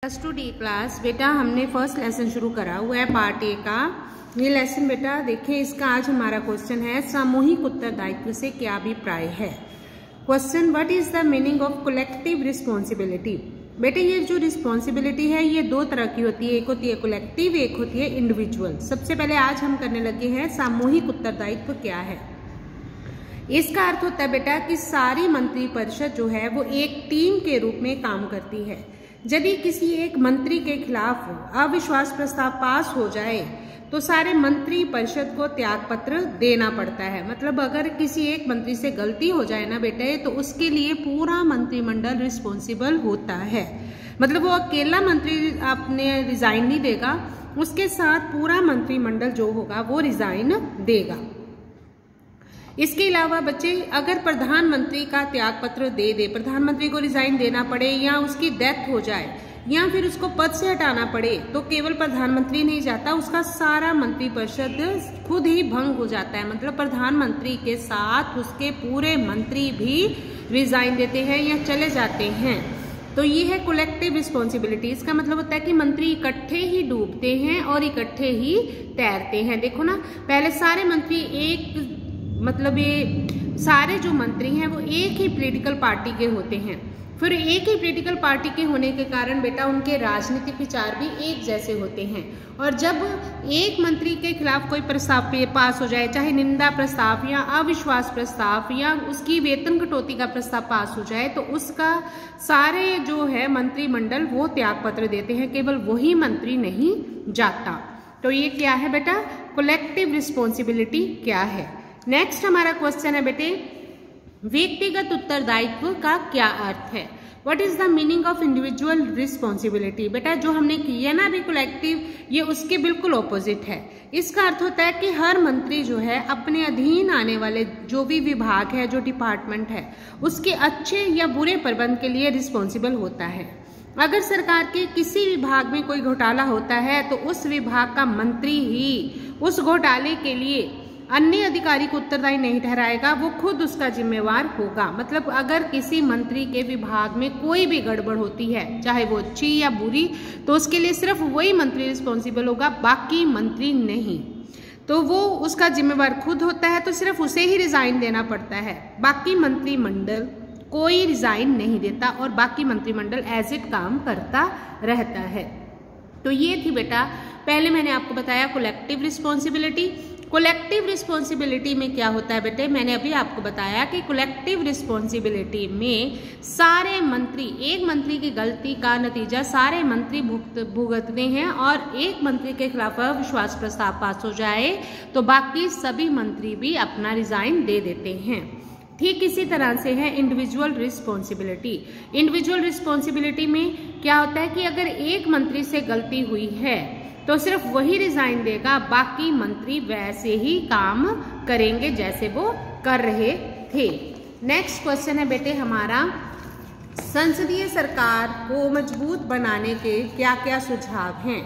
Plus two D class बेटा हमने first lesson शुरू करा हुआ है पार्ट ए का। ये लेसन बेटा देखिए, इसका आज हमारा क्वेश्चन है सामूहिक उत्तरदायित्व से क्या अभिप्राय है। Question, what is the meaning of collective responsibility. बेटे ये जो रिस्पॉन्सिबिलिटी है ये दो तरह की होती है, एक होती है कलेक्टिव, एक होती है इंडिविजुअल। सबसे पहले आज हम करने लगे हैं सामूहिक उत्तरदायित्व क्या है। इसका अर्थ होता है बेटा कि सारी मंत्री परिषद जो है वो एक टीम के रूप में काम करती है। यदि किसी एक मंत्री के खिलाफ अविश्वास प्रस्ताव पास हो जाए तो सारे मंत्री परिषद को त्याग पत्र देना पड़ता है। मतलब अगर किसी एक मंत्री से गलती हो जाए ना बेटे तो उसके लिए पूरा मंत्रिमंडल रिस्पॉन्सिबल होता है। मतलब वो अकेला मंत्री अपने रिजाइन नहीं देगा, उसके साथ पूरा मंत्रिमंडल जो होगा वो रिजाइन देगा। इसके अलावा बच्चे अगर प्रधानमंत्री का त्याग पत्र दे, प्रधानमंत्री को रिजाइन देना पड़े या उसकी डेथ हो जाए या फिर उसको पद से हटाना पड़े तो केवल प्रधानमंत्री नहीं जाता, उसका सारा मंत्रिपरिषद खुद ही भंग हो जाता है। मतलब प्रधानमंत्री के साथ उसके पूरे मंत्री भी रिजाइन देते हैं या चले जाते हैं। तो ये है कलेक्टिव रिस्पॉन्सिबिलिटी। इसका मतलब होता है कि मंत्री इकट्ठे ही डूबते हैं और इकट्ठे ही तैरते हैं। देखो ना, पहले सारे मंत्री एक मतलब ये सारे जो मंत्री हैं वो एक ही पॉलिटिकल पार्टी के होते हैं। फिर एक ही पॉलिटिकल पार्टी के होने के कारण बेटा उनके राजनीतिक विचार भी एक जैसे होते हैं। और जब एक मंत्री के खिलाफ कोई प्रस्ताव पास हो जाए, चाहे निंदा प्रस्ताव या अविश्वास प्रस्ताव या उसकी वेतन कटौती का प्रस्ताव पास हो जाए तो उसका सारे जो है मंत्रिमंडल वो त्याग पत्र देते हैं, केवल वही मंत्री नहीं जाता। तो ये क्या है बेटा, कलेक्टिव रिस्पॉन्सिबिलिटी क्या है। नेक्स्ट हमारा क्वेश्चन है बेटे, व्यक्तिगत उत्तरदायित्व का क्या अर्थ है। What is the meaning of individual responsibility. बेटा जो हमने किया ना अभी कलेक्टिव, ये उसके बिल्कुल ऑपोजिट है। इसका अर्थ होता है कि हर मंत्री जो है अपने अधीन आने वाले जो भी विभाग है, जो डिपार्टमेंट है, उसके अच्छे या बुरे प्रबंध के लिए रिस्पॉन्सिबल होता है। अगर सरकार के किसी विभाग में कोई घोटाला होता है तो उस विभाग का मंत्री ही उस घोटाले के लिए अन्य अधिकारी को उत्तरदायी नहीं ठहराएगा, वो खुद उसका जिम्मेवार होगा। मतलब अगर किसी मंत्री के विभाग में कोई भी गड़बड़ होती है, चाहे वो अच्छी या बुरी, तो उसके लिए सिर्फ वही मंत्री रिस्पॉन्सिबल होगा, बाकी मंत्री नहीं। तो वो उसका जिम्मेवार खुद होता है, तो सिर्फ उसे ही रिजाइन देना पड़ता है। बाकी मंत्रिमंडल कोई रिजाइन नहीं देता और बाकी मंत्रिमंडल एज इट काम करता रहता है। तो ये थी बेटा, पहले मैंने आपको बताया कलेक्टिव रिस्पॉन्सिबिलिटी। कलेक्टिव रिस्पॉन्सिबिलिटी में क्या होता है बेटे, मैंने अभी आपको बताया कि कलेक्टिव रिस्पॉन्सिबिलिटी में सारे मंत्री, एक मंत्री की गलती का नतीजा सारे मंत्री भुगतते हैं और एक मंत्री के खिलाफ अविश्वास प्रस्ताव पास हो जाए तो बाकी सभी मंत्री भी अपना रिजाइन दे देते हैं। ठीक इसी तरह से है इंडिविजुअल रिस्पॉन्सिबिलिटी। इंडिविजुअल रिस्पॉन्सिबिलिटी में क्या होता है कि अगर एक मंत्री से गलती हुई है तो सिर्फ वही रिजाइन देगा, बाकी मंत्री वैसे ही काम करेंगे जैसे वो कर रहे थे। नेक्स्ट क्वेश्चन है बेटे हमारा, संसदीय सरकार को मजबूत बनाने के क्या क्या सुझाव हैं।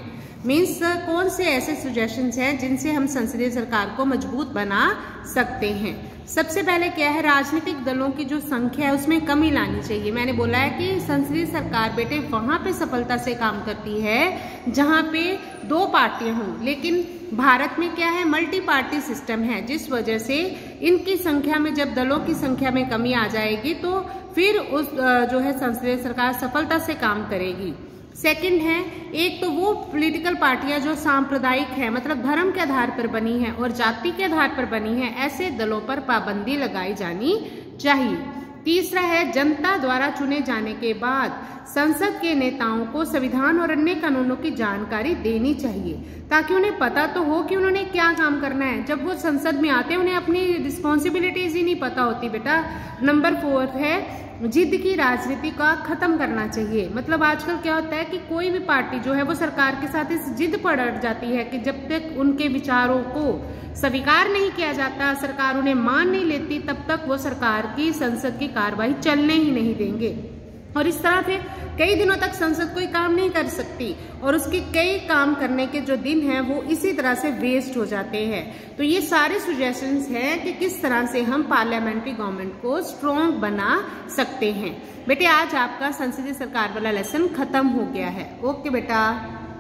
मीन्स कौन से ऐसे सजेशंस हैं जिनसे हम संसदीय सरकार को मजबूत बना सकते हैं। सबसे पहले क्या है, राजनीतिक दलों की जो संख्या है उसमें कमी लानी चाहिए। मैंने बोला है कि संसदीय सरकार बेटे वहां पे सफलता से काम करती है जहां पे दो पार्टियां हों, लेकिन भारत में क्या है, मल्टी पार्टी सिस्टम है, जिस वजह से इनकी संख्या में जब दलों की संख्या में कमी आ जाएगी तो फिर उस जो है संसदीय सरकार सफलता से काम करेगी। सेकंड है, एक तो वो पॉलिटिकल पार्टियां जो सांप्रदायिक है, मतलब धर्म के आधार पर बनी है और जाति के आधार पर बनी है, ऐसे दलों पर पाबंदी लगाई जानी चाहिए। तीसरा है, जनता द्वारा चुने जाने के बाद संसद के नेताओं को संविधान और अन्य कानूनों की जानकारी देनी चाहिए ताकि उन्हें पता तो हो कि उन्होंने क्या काम करना है। जब वो संसद में आते हैं उन्हें अपनी रिस्पॉन्सिबिलिटीज ही नहीं पता होती बेटा। नंबर 4 है, जिद की राजनीति का खत्म करना चाहिए। मतलब आजकल क्या होता है कि कोई भी पार्टी जो है वो सरकार के साथ इस जिद पर अड़ जाती है कि जब तक उनके विचारों को स्वीकार नहीं किया जाता, सरकार उन्हें मान नहीं लेती, तब तक वो सरकार की संसद की कार्रवाई चलने ही नहीं देंगे। और इस तरह फिर कई दिनों तक संसद कोई काम नहीं कर सकती और उसके कई काम करने के जो दिन हैं वो इसी तरह से वेस्ट हो जाते हैं। तो ये सारे सुजेशंस हैं कि किस तरह से हम पार्लियामेंट्री गवर्नमेंट को स्ट्रॉन्ग बना सकते हैं। बेटे आज आपका संसदीय सरकार वाला लेसन खत्म हो गया है। ओके बेटा।